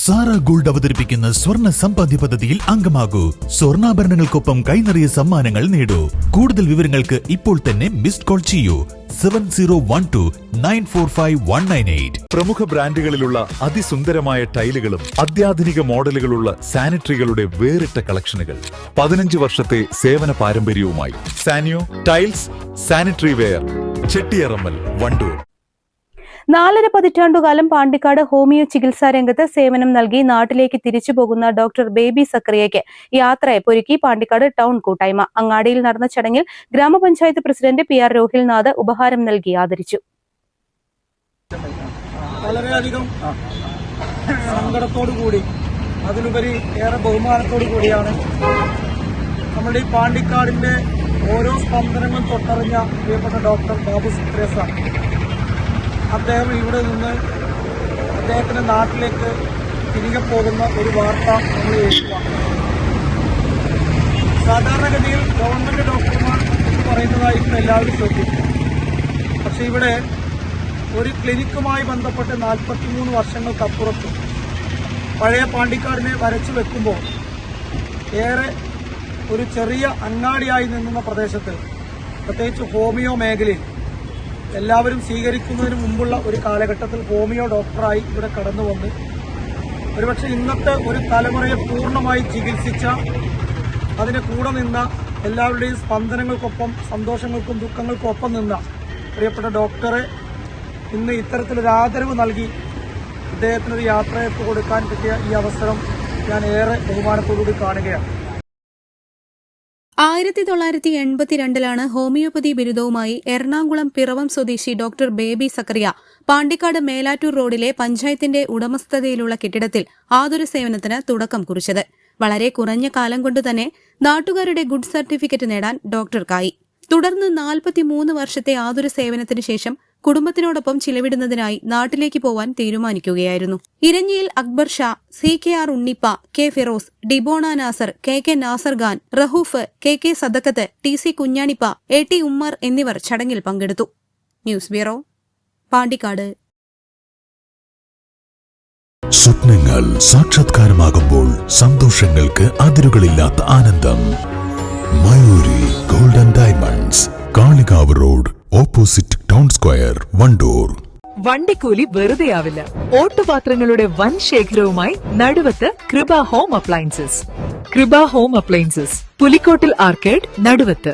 Sara gold അവതരിപ്പിക്കുന്ന സ്വർണ്ണ സമ്പാദ്യ പദ്ധതിയിൽ അംഗമാകൂ. സ്വർണ്ണാഭരണങ്ങൾക്കൊപ്പം കൈനിറിയ സമ്മാനങ്ങൾ നേടൂ. കൂടുതൽ വിവരങ്ങൾക്ക് ഇപ്പോൾ തന്നെ മിസ്ഡ് കോൾ ചെയ്യൂ 7012945198. പ്രമുഖ ബ്രാൻഡുകളിലുള്ള അതിസുന്ദരമായ ടൈലുകളും അത്യാധുനിക മോഡലുകളുള്ള സാനിറ്ററികളുടെ വേറിട്ട കളക്ഷനുകൾ 15 വർഷത്തെ സേവന പാരമ്പര്യവുമായി Sanio tiles sanitary ware, Chettiyarammal, Wandoor. 4.5 പതിറ്റാണ്ടുകാലം പാണ്ടിക്കാട് ഹോമിയോ ചികിത്സാ രംഗത്ത് സേവനം നൽകി നാട്ടിലേക്ക് തിരിച്ചു പോകുന്ന ഡോക്ടർ ബേബി സക്കറിയയ്ക്ക് യാത്രയൊരുക്കി പാണ്ടിക്കാട് ടൗൺ കൂട്ടായ്മ. അങ്ങാടിയിൽ നടന്ന ചടങ്ങിൽ ഗ്രാമപഞ്ചായത്ത് പ്രസിഡന്റ് PR രോഹിൽനാഥ് ഉപഹാരം നൽകി ആദരിച്ചു. വളരെയധികം സങ്കടത്തോടുകൂടി അതിലുപരി ഏറെ ബഹുമാനത്തോടു കൂടിയാണ് നമ്മുടെ ഈ പാണ്ടിക്കാടിന്റെ ഓരോ സ്പന്ദനങ്ങളും തൊട്ടറിഞ്ഞ പ്രിയപ്പെട്ട ഡോക്ടർ ബാബു സക്കറിയ സാർ, അദ്ദേഹം ഇവിടെ നിന്ന് അദ്ദേഹത്തിന്റെ നാട്ടിലേക്ക് തിരികെ പോകുന്ന ഒരു വാർത്ത നമ്മൾ കേൾക്കുകയാണ്. സാധാരണഗതിയിൽ ഗവൺമെന്റ് ഡോക്ടർമാർ എന്ന് പറയുന്നതായിരിക്കും എല്ലാവരും ശ്രദ്ധിക്കും. പക്ഷെ ഇവിടെ ഒരു ക്ലിനിക്കുമായി ബന്ധപ്പെട്ട് 43 വർഷങ്ങൾക്കപ്പുറത്ത് പഴയ പാണ്ടിക്കാടിനെ വരച്ചു വെക്കുമ്പോൾ ഏറെ ഒരു ചെറിയ അങ്ങാടിയായി നിന്നുന്ന പ്രദേശത്ത്, പ്രത്യേകിച്ച് ഹോമിയോ മേഖലയിൽ എല്ലാവരും സ്വീകരിക്കുന്നതിന് മുമ്പുള്ള ഒരു കാലഘട്ടത്തിൽ ഹോമിയോ ഡോക്ടറായി ഇവിടെ കടന്നു വന്ന് ഒരുപക്ഷെ ഇന്നത്തെ ഒരു തലമുറയെ പൂർണ്ണമായി ചികിത്സിച്ച, അതിന് കൂടെ നിന്ന, എല്ലാവരുടെയും സ്പന്ദനങ്ങൾക്കൊപ്പം സന്തോഷങ്ങൾക്കും ദുഃഖങ്ങൾക്കും ഒപ്പം നിന്ന പ്രിയപ്പെട്ട ഡോക്ടറെ ഇന്ന് ഇത്തരത്തിലൊരു ആദരവ് നൽകി അദ്ദേഹത്തിനൊരു യാത്രയപ്പ് കൊടുക്കാൻ പറ്റിയ ഈ അവസരം ഞാൻ ഏറെ ബഹുമാനത്തോടുകൂടി കാണുകയാണ്. 1982 ഹോമിയോപ്പതി ബിരുദവുമായി എറണാകുളം പിറവം സ്വദേശി ഡോക്ടർ ബേബി സക്കറിയ പാണ്ടിക്കാട് മേലാറ്റൂർ റോഡിലെ പഞ്ചായത്തിന്റെ ഉടമസ്ഥതയിലുള്ള കെട്ടിടത്തിൽ ആതുര സേവനത്തിന് തുടക്കം കുറിച്ചത്. വളരെ കുറഞ്ഞ കാലം കൊണ്ടുതന്നെ നാട്ടുകാരുടെ ഗുഡ് സർട്ടിഫിക്കറ്റ് നേടാൻ ഡോക്ടർക്കായി. തുടർന്ന് 43 വർഷത്തെ ആതുര സേവനത്തിന് ശേഷം കുടുംബത്തിനോടൊപ്പം ചിലവിടുന്നതിനായി നാട്ടിലേക്ക് പോവാൻ തീരുമാനിക്കുകയായിരുന്നു. ഇരഞ്ഞിയിൽ Akbar Shah, CKR ഉണ്ണിപ്പ, K Firoz, ഡിബോണ Nasar, KK Nasar Khan, Rahoof, KK Sadakkath, TC Kunjanippa, AT Ummer എന്നിവർ ചടങ്ങിൽ പങ്കെടുത്തു. News bureau, Pandikkad. സ്വപ്നങ്ങൾ സാക്ഷാത്കാരമാകുമ്പോൾ സന്തോഷങ്ങൾക്ക് അതിരുകളില്ലാത്ത ആനന്ദം. Mayoori gold and diamonds, Kalikavu road, opposite town square, Wandoor. വണ്ടിക്കൂലി വെറുതെയാവില്ല. ഓട്ടുപാത്രങ്ങളുടെ വൻ ശേഖരവുമായി Naduvath Kripa home appliances. Kripa home appliances, Pulikkottil arcade, നടുവത്ത്.